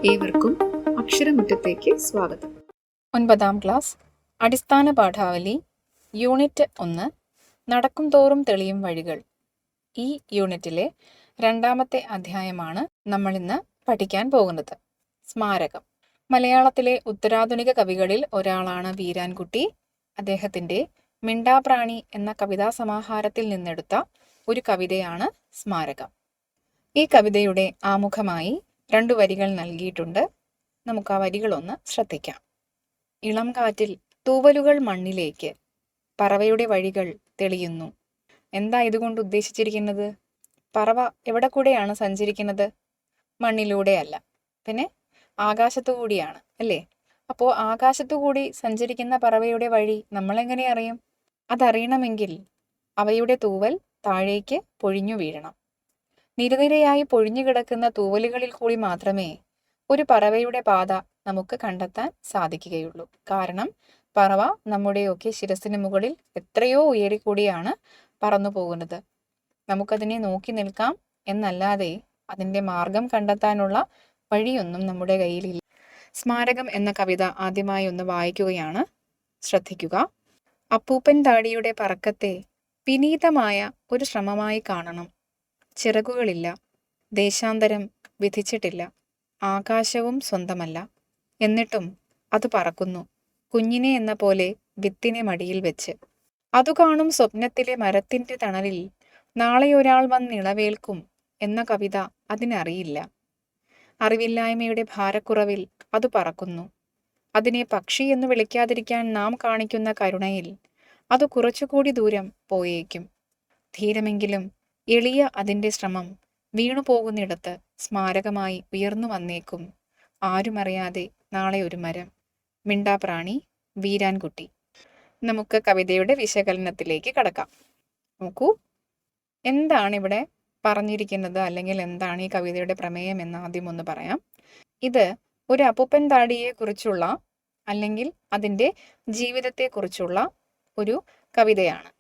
ഏവർക്കും അക്ഷരമുറ്റത്തേക്ക് സ്വാഗതം. 9ാം ക്ലാസ് അടിസ്ഥാന പാഠാവലി യൂണിറ്റ് 1 നടക്കും തോറും തെളിയും വഴികൾ. ഈ യൂണിറ്റിലെ 2ാമത്തെ അധ്യായമാണ് നമ്മളിന്ന് പഠിക്കാൻ പോകുന്നത്. സ്മാരകം. മലയാളത്തിലെ ഉത്തരാധുനിക കവികളിൽ ഒരാളാണ് വീരാൻകുട്ടി. അദ്ദേഹത്തിൻ്റെ മിണ്ടാപ്രാണി എന്ന കവിതാ സമാഹാരത്തിൽ നിന്നെടുത്ത ഒരു കവിതയാണ് സ്മാരകം. ഈ കവിതയുടെ ആമുഖമായി 2 വരികൾ നൽകിയിട്ടുണ്ട്. നമുക്ക് ആ വരികളൊന്ന് ശ്രദ്ധിക്കാം. ഇളം കാറ്റിൽ തൂവലുകൾ മണ്ണിലേക്ക്, പറവയുടെ വഴികൾ തെളിയുന്നു. എന്താ ഇതുകൊണ്ട് ഉദ്ദേശിച്ചിരിക്കുന്നത്? പറവ എവിടെ കൂടെയാണ് സഞ്ചരിക്കുന്നത്? മണ്ണിലൂടെയല്ല, പിന്നെ ആകാശത്തു കൂടിയാണ് അല്ലേ? അപ്പോൾ ആകാശത്തു കൂടി സഞ്ചരിക്കുന്ന പറവയുടെ വഴി നമ്മളെങ്ങനെ അറിയും? അതറിയണമെങ്കിൽ അവയുടെ തൂവൽ താഴേക്ക് പൊഴിഞ്ഞു വീഴണം. നിരനിരയായി പൊഴിഞ്ഞു കിടക്കുന്ന തൂവലുകളിൽ കൂടി മാത്രമേ ഒരു പറവയുടെ പാത നമുക്ക് കണ്ടെത്താൻ സാധിക്കുകയുള്ളൂ. കാരണം പറവ നമ്മുടെയൊക്കെ ശിരസിന് മുകളിൽ എത്രയോ ഉയരിക്കൂടിയാണ് പറന്നു പോകുന്നത്. നമുക്കതിനെ നോക്കി നിൽക്കാം എന്നല്ലാതെ അതിൻ്റെ മാർഗം കണ്ടെത്താനുള്ള വഴിയൊന്നും നമ്മുടെ കയ്യിലില്ല. സ്മാരകം എന്ന കവിത ആദ്യമായി ഒന്ന് വായിക്കുകയാണ്. ശ്രദ്ധിക്കുക. അപ്പൂപ്പൻ താടിയുടെ പറക്കത്തെ വിനീതമായ ഒരു ശ്രമമായി കാണണം. ചിറകുകളില്ല, ദേശാന്തരം വിധിച്ചിട്ടില്ല, ആകാശവും സ്വന്തമല്ല. എന്നിട്ടും അത് പറക്കുന്നു, കുഞ്ഞിനെ എന്ന പോലെ വിത്തിനെ മടിയിൽ വെച്ച്. അതു കാണും സ്വപ്നത്തിലെ മരത്തിൻ്റെ തണലിൽ നാളെ ഒരാൾ വന്നിളവേൽക്കും എന്ന കവിത അതിനറിയില്ല. അറിവില്ലായ്മയുടെ ഭാരക്കുറവിൽ അത് പറക്കുന്നു. അതിനെ പക്ഷി എന്ന് വിളിക്കാതിരിക്കാൻ നാം കാണിക്കുന്ന കരുണയിൽ അത് കുറച്ചുകൂടി ദൂരം പോയേക്കും. ധീരമെങ്കിലും എളിയ അതിൻ്റെ ശ്രമം വീണുപോകുന്നിടത്ത് സ്മാരകമായി ഉയർന്നു വന്നേക്കും. ആരുമറിയാതെ നാളെ ഒരു മരം. മിണ്ടാപ്രാണി, വീരാൻകുട്ടി. നമുക്ക് കവിതയുടെ വിശകലനത്തിലേക്ക് കടക്കാം. നോക്കൂ, എന്താണ് ഇവിടെ പറഞ്ഞിരിക്കുന്നത്, അല്ലെങ്കിൽ എന്താണ് ഈ കവിതയുടെ പ്രമേയം എന്ന് ആദ്യം ഒന്ന് പറയാം. ഇത് ഒരു അപ്പൂപ്പൻ താടിയെ കുറിച്ചുള്ള അല്ലെങ്കിൽ അതിൻ്റെ ജീവിതത്തെക്കുറിച്ചുള്ള ഒരു കവിതയാണ്.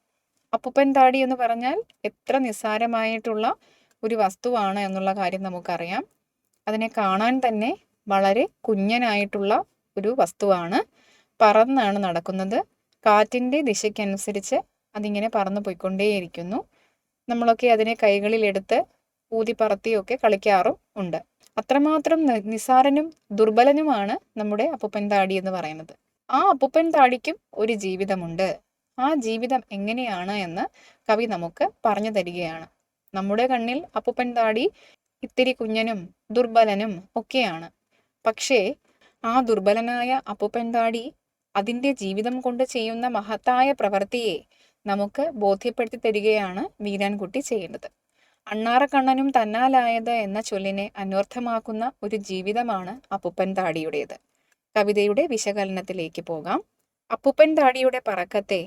അപ്പൂപ്പൻ താടി എന്ന് പറഞ്ഞാൽ എത്ര നിസ്സാരമായിട്ടുള്ള ഒരു വസ്തുവാണ് എന്നുള്ള കാര്യം നമുക്കറിയാം. അതിനെ കാണാൻ തന്നെ വളരെ കുഞ്ഞനായിട്ടുള്ള ഒരു വസ്തുവാണ്. പറന്നാണ് നടക്കുന്നത്. കാറ്റിൻ്റെ ദിശയ്ക്കനുസരിച്ച് അതിങ്ങനെ പറന്നു പോയിക്കൊണ്ടേയിരിക്കുന്നു. നമ്മളൊക്കെ അതിനെ കൈകളിലെടുത്ത് ഊതിപ്പറത്തിയൊക്കെ കളിക്കാറും ഉണ്ട്. അത്രമാത്രം നിസ്സാരനും ദുർബലനുമാണ് നമ്മുടെ അപ്പൂപ്പൻ താടി എന്ന് പറയുന്നത്. ആ അപ്പൂപ്പൻ താടിക്കും ഒരു ജീവിതമുണ്ട്. ആ ജീവിതം എങ്ങനെയാണ് എന്ന് കവി നമുക്ക് പറഞ്ഞു തരികയാണ്. നമ്മുടെ കണ്ണിൽ അപ്പൂപ്പൻ താടി ഇത്തിരി കുഞ്ഞനും ദുർബലനും ഒക്കെയാണ്. പക്ഷേ ആ ദുർബലനായ അപ്പൂപ്പൻ താടി അതിൻ്റെ ജീവിതം കൊണ്ട് ചെയ്യുന്ന മഹത്തായ പ്രവൃത്തിയെ നമുക്ക് ബോധ്യപ്പെടുത്തി തരികയാണ് വീരാൻകുട്ടി ചെയ്യേണ്ടത്. അണ്ണാറക്കണ്ണനും തന്നാലായത് എന്ന ചൊല്ലിനെ അന്വർത്ഥമാക്കുന്ന ഒരു ജീവിതമാണ് അപ്പൂപ്പൻ താടിയുടേത്. കവിതയുടെ വിശകലനത്തിലേക്ക് പോകാം. അപ്പൂപ്പൻ താടിയുടെ പറക്കത്തെ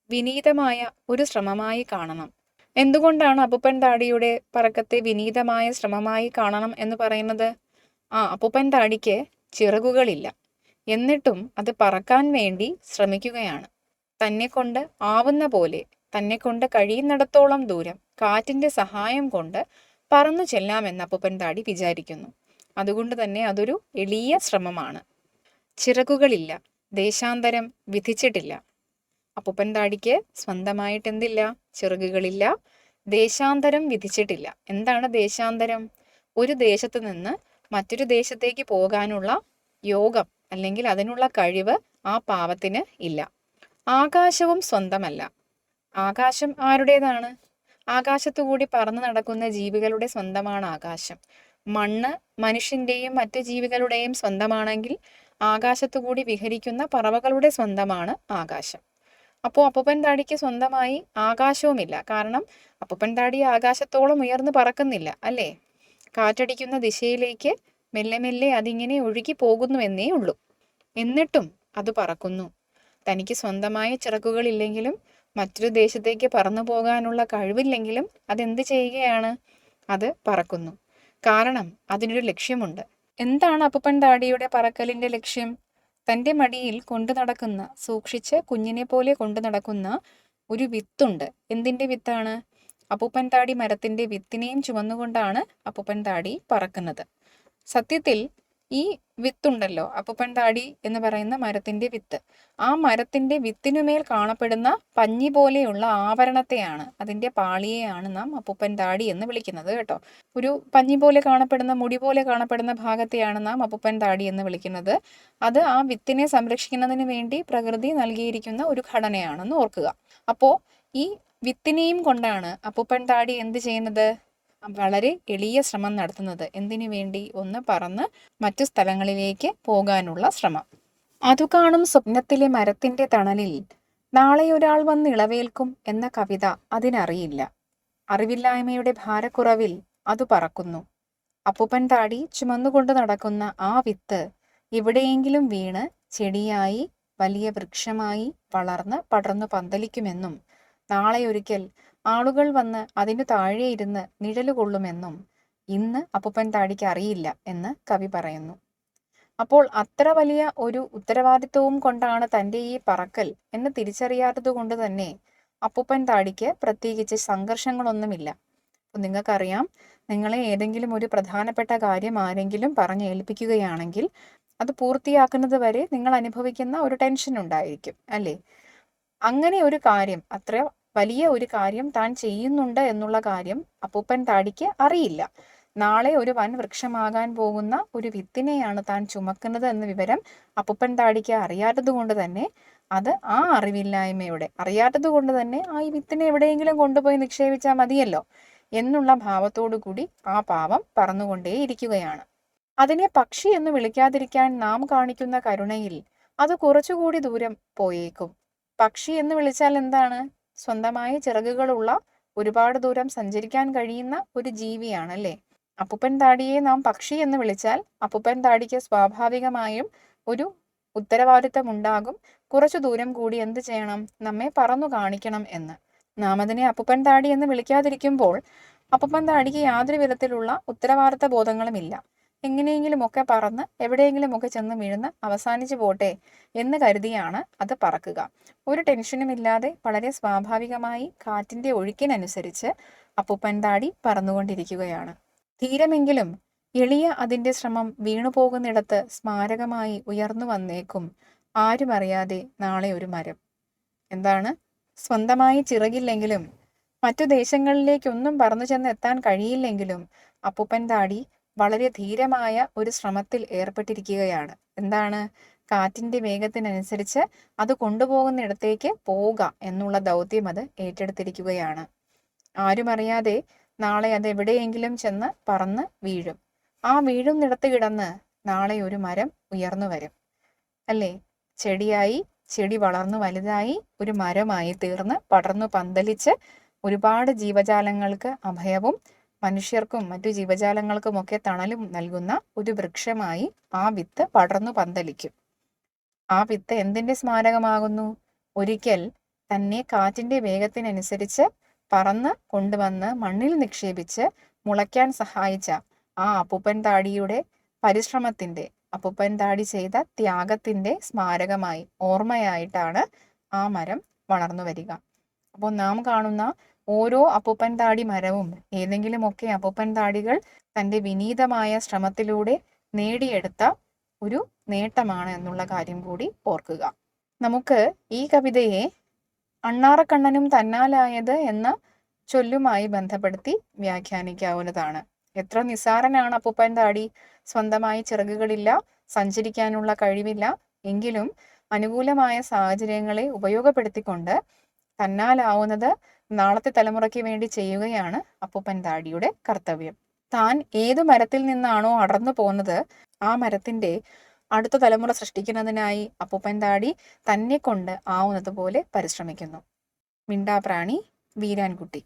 വിനീതമായ ഒരു ശ്രമമായി കാണണം. എന്തുകൊണ്ടാണ് അപ്പൂപ്പൻ താടിയുടെ പറക്കത്തെ വിനീതമായ ശ്രമമായി കാണണം എന്ന് പറയുന്നത്? അപ്പൂപ്പൻ താടിക്ക് ചിറകുകളില്ല, എന്നിട്ടും അത് പറക്കാൻ വേണ്ടി ശ്രമിക്കുകയാണ്. തന്നെ കൊണ്ട് ആവുന്ന പോലെ, തന്നെ കൊണ്ട് കഴിയുന്നിടത്തോളം ദൂരം കാറ്റിൻ്റെ സഹായം കൊണ്ട് പറന്നു ചെല്ലാമെന്ന് അപ്പൂപ്പൻ താടി വിചാരിക്കുന്നു. അതുകൊണ്ട് തന്നെ അതൊരു എളിയ ശ്രമമാണ്. ചിറകുകളില്ല, ദേശാന്തരം വിധിച്ചിട്ടില്ല. അപ്പൂപ്പൻ താടിക്ക് സ്വന്തമായിട്ട് എന്തില്ല? ചിറകുകളില്ല, ദേശാന്തരം വിധിച്ചിട്ടില്ല. എന്താണ് ദേശാന്തരം? ഒരു ദേശത്ത് നിന്ന് മറ്റൊരു ദേശത്തേക്ക് പോകാനുള്ള യോഗം അല്ലെങ്കിൽ അതിനുള്ള കഴിവ് ആ പാവത്തിന് ഇല്ല. ആകാശവും സ്വന്തമല്ല. ആകാശം ആരുടേതാണ്? ആകാശത്തുകൂടി പറന്നു നടക്കുന്ന ജീവികളുടെ സ്വന്തമാണ് ആകാശം. മണ്ണ് മനുഷ്യൻ്റെയും മറ്റു ജീവികളുടെയും സ്വന്തമാണെങ്കിൽ ആകാശത്തുകൂടി വിഹരിക്കുന്ന പറവകളുടെ സ്വന്തമാണ് ആകാശം. അപ്പോൾ അപ്പൂപ്പൻ താടിക്ക് സ്വന്തമായി ആകാശവുമില്ല. കാരണം അപ്പൂപ്പൻ താടി ആകാശത്തോളം ഉയർന്നു പറക്കുന്നില്ല അല്ലേ? കാറ്റടിക്കുന്ന ദിശയിലേക്ക് മെല്ലെ മെല്ലെ അതിങ്ങനെ ഒഴുകി പോകുന്നുവെന്നേ ഉള്ളൂ. എന്നിട്ടും അത് പറക്കുന്നു. തനിക്ക് സ്വന്തമായ ചിറകുകളില്ലെങ്കിലും മറ്റൊരു ദേശത്തേക്ക് പറന്നു പോകാനുള്ള കഴിവില്ലെങ്കിലും അതെന്ത് ചെയ്യുകയാണ്? അത് പറക്കുന്നു. കാരണം അതിനൊരു ലക്ഷ്യമുണ്ട്. എന്താണ് അപ്പൂപ്പൻ താടിയുടെ പറക്കലിൻ്റെ ലക്ഷ്യം? തൻ്റെ മടിയിൽ കൊണ്ടു നടക്കുന്ന, സൂക്ഷിച്ച് കുഞ്ഞിനെ പോലെ കൊണ്ടു നടക്കുന്ന ഒരു വിത്തുണ്ട്. എന്തിൻ്റെ വിത്താണ്? അപ്പൂപ്പൻ താടി മരത്തിൻ്റെ വിത്തിനെയും ചുമന്നുകൊണ്ടാണ് അപ്പൂപ്പൻ താടി പറക്കുന്നത്. സത്യത്തിൽ ഈ വിത്തുണ്ടല്ലോ, അപ്പൂപ്പൻ താടി എന്ന് പറയുന്ന മരത്തിന്റെ വിത്ത്, ആ മരത്തിന്റെ വിത്തിനുമേൽ കാണപ്പെടുന്ന പഞ്ഞി പോലെയുള്ള ആവരണത്തെയാണ്, അതിന്റെ പാളിയെയാണ് നാം അപ്പൂപ്പൻ താടി എന്ന് വിളിക്കുന്നത് കേട്ടോ. ഒരു പഞ്ഞി പോലെ കാണപ്പെടുന്ന, മുടി പോലെ കാണപ്പെടുന്ന ഭാഗത്തെയാണ് നാം അപ്പൂപ്പൻ താടി എന്ന് വിളിക്കുന്നത്. അത് ആ വിത്തിനെ സംരക്ഷിക്കുന്നതിന് വേണ്ടി പ്രകൃതി നൽകിയിരിക്കുന്ന ഒരു ഘടനയാണെന്ന് ഓർക്കുക. അപ്പോൾ ഈ വിത്തിനെയും കൊണ്ടാണ് അപ്പൂപ്പൻ താടി എന്ത് ചെയ്യുന്നത്? വളരെ എളിയ ശ്രമം നടത്തുന്നത്. എന്തിനു വേണ്ടി? ഒന്ന് പറന്ന് മറ്റു സ്ഥലങ്ങളിലേക്ക് പോകാനുള്ള ശ്രമം. അതു കാണും സ്വപ്നത്തിലെ മരത്തിന്റെ തണലിൽ നാളെ ഒരാൾ വന്ന് ഇളവേൽക്കും എന്ന കവിത അതിനറിയില്ല. അറിവില്ലായ്മയുടെ ഭാരക്കുറവിൽ അത് പറക്കുന്നു. അപ്പൂപ്പൻ താടി ചുമന്നുകൊണ്ട് നടക്കുന്ന ആ വിത്ത് എവിടെയെങ്കിലും വീണ് ചെടിയായി വലിയ വൃക്ഷമായി വളർന്ന് പടർന്നു പന്തലിക്കുമെന്നും നാളെ ഒരിക്കൽ ആളുകൾ വന്ന് അതിനു താഴെ ഇരുന്ന് നിഴലുകൊള്ളുമെന്നും ഇന്ന് അപ്പൂപ്പൻ താടിക്ക് അറിയില്ല എന്ന് കവി പറയുന്നു. അപ്പോൾ അത്ര വലിയ ഒരു ഉത്തരവാദിത്വവും കൊണ്ടാണ് തൻ്റെ ഈ പറക്കൽ എന്ന് തിരിച്ചറിയാത്തത് കൊണ്ട് തന്നെ അപ്പൂപ്പൻ താടിക്ക് പ്രത്യേകിച്ച് സംഘർഷങ്ങളൊന്നുമില്ല. അപ്പം നിങ്ങൾക്കറിയാം, നിങ്ങളെ ഏതെങ്കിലും ഒരു പ്രധാനപ്പെട്ട കാര്യം ആരെങ്കിലും പറഞ്ഞേൽപ്പിക്കുകയാണെങ്കിൽ അത് പൂർത്തിയാക്കുന്നത് വരെ നിങ്ങൾ അനുഭവിക്കുന്ന ഒരു ടെൻഷൻ ഉണ്ടായിരിക്കും അല്ലേ? അങ്ങനെ ഒരു കാര്യം, അത്ര വലിയ ഒരു കാര്യം താൻ ചെയ്യുന്നുണ്ട് എന്നുള്ള കാര്യം അപ്പൂപ്പൻ താടിക്ക് അറിയില്ല. നാളെ ഒരു വൻ വൃക്ഷമാകാൻ പോകുന്ന ഒരു വിത്തിനെയാണ് താൻ ചുമക്കുന്നത് എന്ന വിവരം അപ്പൂപ്പൻ താടിക്ക് അറിയാത്തത് കൊണ്ട് തന്നെ അത് ആ അറിവില്ലായ്മയുടെ, അറിയാത്തത് കൊണ്ട് തന്നെ ആ ഈ വിത്തിനെ എവിടെയെങ്കിലും കൊണ്ടുപോയി നിക്ഷേപിച്ചാൽ മതിയല്ലോ എന്നുള്ള ഭാവത്തോടു കൂടി ആ പാവം പറന്നുകൊണ്ടേയിരിക്കുകയാണ്. അതിനെ പക്ഷി എന്ന് വിളിക്കാതിരിക്കാൻ നാം കാണിക്കുന്ന കരുണയിൽ അത് കുറച്ചുകൂടി ദൂരം പോയേക്കും. പക്ഷി എന്ന് വിളിച്ചാൽ എന്താണ്? സ്വന്തമായ ചിറകുകളുള്ള, ഒരുപാട് ദൂരം സഞ്ചരിക്കാൻ കഴിയുന്ന ഒരു ജീവിയാണല്ലേ. അപ്പൂപ്പൻ താടിയെ നാം പക്ഷി എന്ന് വിളിച്ചാൽ അപ്പൂപ്പൻ താടിക്ക് സ്വാഭാവികമായും ഒരു ഉത്തരവാദിത്തം ഉണ്ടാകും. കുറച്ചു ദൂരം കൂടി എന്ത് ചെയ്യണം? നമ്മെ പറന്നു കാണിക്കണം എന്ന്. നാം അതിനെ അപ്പൂപ്പൻ താടി എന്ന് വിളിക്കാതിരിക്കുമ്പോൾ അപ്പൂപ്പൻ താടിക്ക് യാതൊരു വിധത്തിലുള്ള ഉത്തരവാദിത്ത ബോധങ്ങളുമില്ല. എങ്ങനെയെങ്കിലുമൊക്കെ പറന്ന് എവിടെയെങ്കിലുമൊക്കെ ചെന്ന് വീഴുന്ന് അവസാനിച്ചു പോട്ടെ എന്ന് കരുതിയാണ് അത് പറക്കുക. ഒരു ടെൻഷനുമില്ലാതെ വളരെ സ്വാഭാവികമായി കാറ്റിന്റെ ഒഴുക്കിനനുസരിച്ച് അപ്പൂപ്പൻ താടി പറന്നുകൊണ്ടിരിക്കുകയാണ്. ധീരമെങ്കിലും എളിയ അതിന്റെ ശ്രമം വീണുപോകുന്നിടത്ത് സ്മാരകമായി ഉയർന്നു വന്നേക്കും ആരും അറിയാതെ നാളെ ഒരു മരം. എന്താണ്? സ്വന്തമായി ചിറകില്ലെങ്കിലും മറ്റു ദേശങ്ങളിലേക്കൊന്നും പറന്നു ചെന്ന് എത്താൻ കഴിയില്ലെങ്കിലും അപ്പൂപ്പൻ താടി വളരെ ധീരമായ ഒരു ശ്രമത്തിൽ ഏർപ്പെട്ടിരിക്കുകയാണ്. എന്താണ്? കാറ്റിന്റെ വേഗത്തിനനുസരിച്ച് അത് കൊണ്ടുപോകുന്നിടത്തേക്ക് പോവുക എന്നുള്ള ദൗത്യം അത് ഏറ്റെടുത്തിരിക്കുകയാണ്. ആരും അറിയാതെ നാളെ അത് എവിടെയെങ്കിലും ചെന്ന് പറന്ന് വീഴും. ആ വീഴുന്നിടത്ത് കിടന്ന് നാളെ ഒരു മരം ഉയർന്നു വരും അല്ലേ? ചെടിയായി, ചെടി വളർന്നു വലുതായി ഒരു മരമായി തീർന്ന് പടർന്നു പന്തലിച്ച് ഒരുപാട് ജീവജാലങ്ങൾക്ക് അഭയവും മനുഷ്യർക്കും മറ്റു ജീവജാലങ്ങൾക്കുമൊക്കെ തണലും നൽകുന്ന ഒരു വൃക്ഷമായി ആ വിത്ത് പടർന്നു പന്തലിക്കും. ആ വിത്ത് എന്തിന്റെ സ്മാരകമാകുന്നു? ഒരിക്കൽ തന്നെ കാറ്റിന്റെ വേഗത്തിനനുസരിച്ച് പറന്ന് കൊണ്ടുവന്ന് മണ്ണിൽ നിക്ഷേപിച്ച് മുളയ്ക്കാൻ സഹായിച്ച ആ അപ്പൂപ്പൻ താടിയുടെ പരിശ്രമത്തിന്റെ, അപ്പൂപ്പൻ താടി ചെയ്ത ത്യാഗത്തിന്റെ സ്മാരകമായി, ഓർമ്മയായിട്ടാണ് ആ മരം വളർന്നു വരിക. അപ്പോൾ നാം കാണുന്ന ഓരോ അപ്പൂപ്പൻ താടി മരവും ഏതെങ്കിലുമൊക്കെ അപ്പൂപ്പൻ താടികൾ തൻ്റെ വിനീതമായ ശ്രമത്തിലൂടെ നേടിയെടുത്ത ഒരു നേട്ടമാണ് എന്നുള്ള കാര്യം കൂടി ഓർക്കുക. നമുക്ക് ഈ കവിതയെ അണ്ണാറക്കണ്ണനും തന്നാലായത് എന്ന ചൊല്ലുമായി ബന്ധപ്പെടുത്തി വ്യാഖ്യാനിക്കാവുന്നതാണ്. എത്ര നിസ്സാരനാണ് അപ്പൂപ്പൻ താടി! സ്വന്തമായി ചിറകുകളില്ല, സഞ്ചരിക്കാനുള്ള കഴിവില്ല, എങ്കിലും അനുകൂലമായ സാഹചര്യങ്ങളെ ഉപയോഗപ്പെടുത്തിക്കൊണ്ട് തന്നാലാവുന്നത് നാളത്തെ തലമുറയ്ക്ക് വേണ്ടി ചെയ്യുകയാണ് അപ്പൂപ്പൻ താടിയുടെ കർത്തവ്യം. താൻ ഏതു മരത്തിൽ നിന്നാണോ അടർന്നു പോകുന്നത് ആ മരത്തിന്റെ അടുത്ത തലമുറ സൃഷ്ടിക്കുന്നതിനായി അപ്പൂപ്പൻ താടി തന്നെ കൊണ്ട് ആവുന്നത് പോലെ പരിശ്രമിക്കുന്നു. മിണ്ടാപ്രാണി വീരാൻകുട്ടി.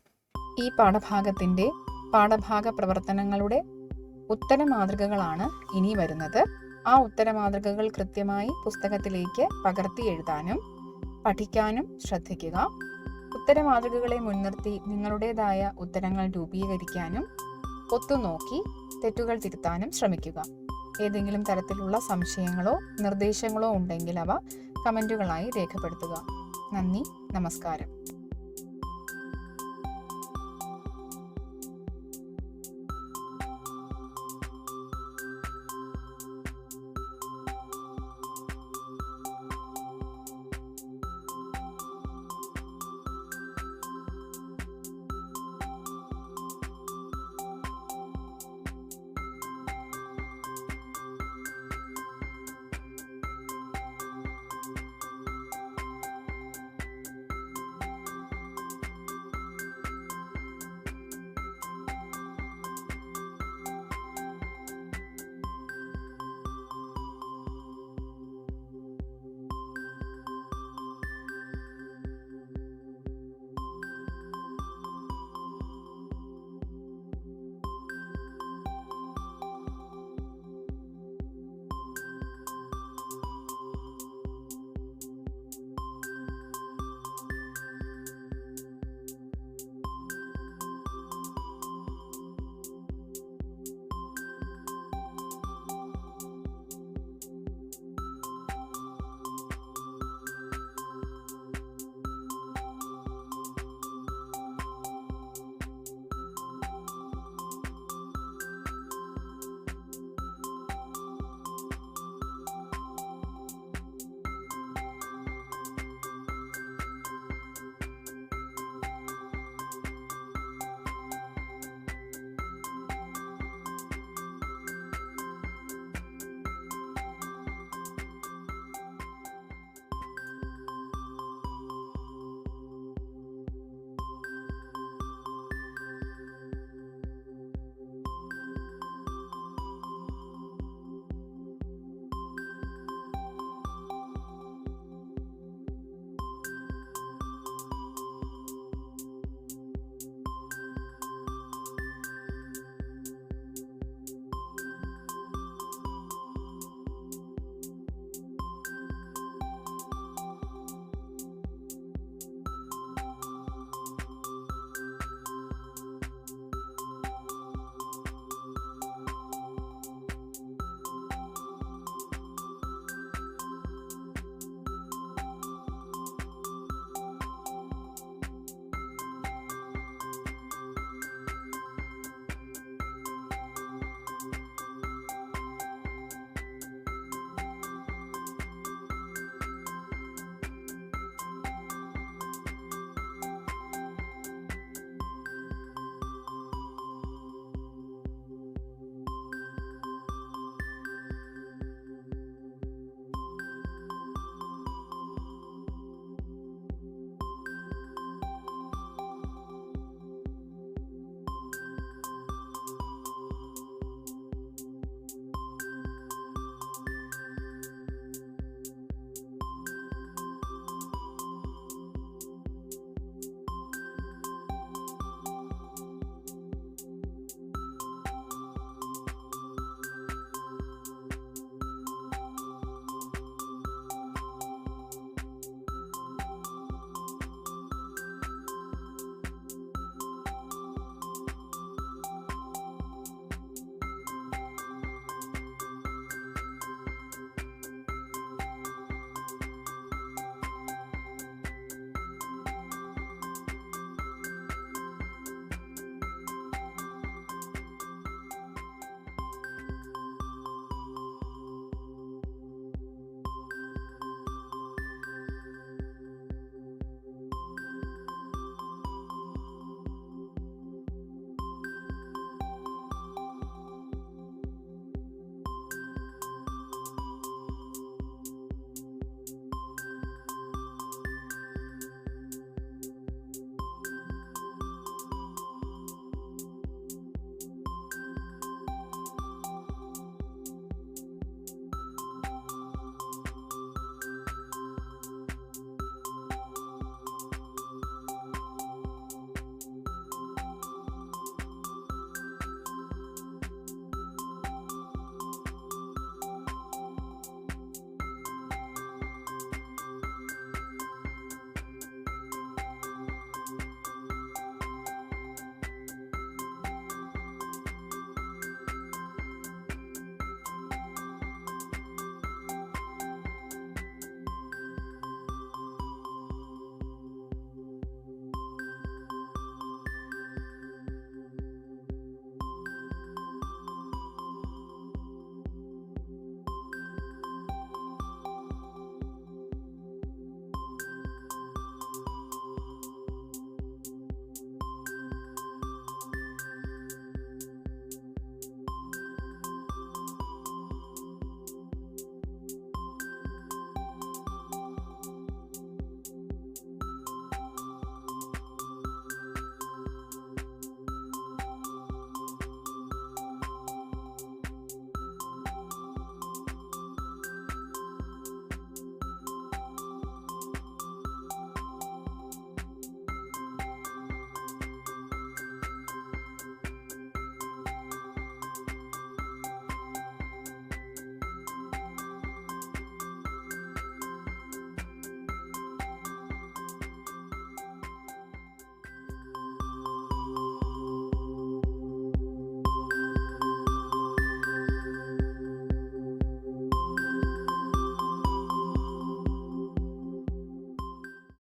ഈ പാഠഭാഗത്തിന്റെ പാഠഭാഗ പ്രവർത്തനങ്ങളുടെ ഉത്തരമാതൃകകളാണ് ഇനി വരുന്നത്. ആ ഉത്തരമാതൃകകൾ കൃത്യമായി പുസ്തകത്തിലേക്ക് പകർത്തി എഴുതാനും പഠിക്കാനും ശ്രദ്ധിക്കുക. ഉത്തരമാതൃകകളെ മുൻനിർത്തി നിങ്ങളുടേതായ ഉത്തരങ്ങൾ രൂപീകരിക്കാനും ഒത്തുനോക്കി തെറ്റുകൾ തിരുത്താനും ശ്രമിക്കുക. ഏതെങ്കിലും തരത്തിലുള്ള സംശയങ്ങളോ നിർദ്ദേശങ്ങളോ ഉണ്ടെങ്കിൽ അവ കമൻറ്റുകളായി രേഖപ്പെടുത്തുക. നന്ദി, നമസ്കാരം.